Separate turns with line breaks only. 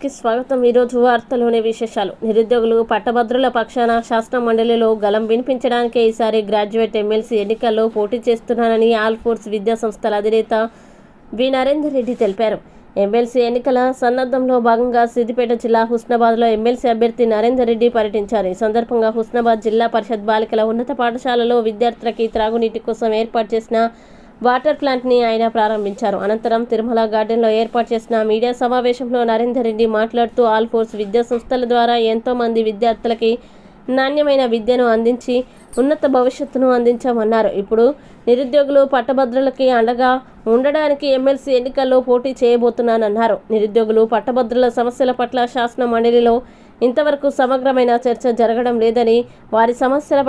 న్యూస్కి స్వాగతం. ఈరోజు వార్తలోని విశేషాలు. నిరుద్యోగులు పట్టభద్రుల పక్షాన శాసన మండలిలో గలం వినిపించడానికే ఈసారి గ్రాడ్యుయేట్ ఎమ్మెల్సీ ఎన్నికల్లో పోటీ చేస్తున్నానని ఆల్ ఫోర్స్ విద్యా సంస్థల అధినేత వి నరేందర్ రెడ్డి తెలిపారు. ఎమ్మెల్సీ ఎన్నికల సన్నద్ధంలో భాగంగా సిద్దిపేట జిల్లా హుస్నాబాద్లో ఎమ్మెల్సీ అభ్యర్థి నరేందర్ రెడ్డి పర్యటించారు. ఈ సందర్భంగా హుస్నాబాద్ జిల్లా పరిషత్ బాలికల ఉన్నత పాఠశాలలో విద్యార్థులకి త్రాగునీటి కోసం ఏర్పాటు చేసిన వాటర్ ప్లాంట్ని ఆయన ప్రారంభించారు. అనంతరం తిరుమల గార్డెన్లో ఏర్పాటు చేసిన మీడియా సమావేశంలో నరేందర్ రెడ్డి మాట్లాడుతూ ఆల్ ఫోర్స్ విద్యా సంస్థల ద్వారా ఎంతో మంది విద్యార్థులకి నాణ్యమైన విద్యను అందించి ఉన్నత భవిష్యత్తును అందించామన్నారు. ఇప్పుడు నిరుద్యోగులు పట్టభద్రులకి అండగా ఉండడానికి ఎమ్మెల్సీ ఎన్నికల్లో పోటీ చేయబోతున్నానన్నారు. నిరుద్యోగులు పట్టభద్రుల సమస్యల పట్ల శాసన మండలిలో ఇంతవరకు సమగ్రమైన చర్చ జరగడం లేదని, వారి సమస్యల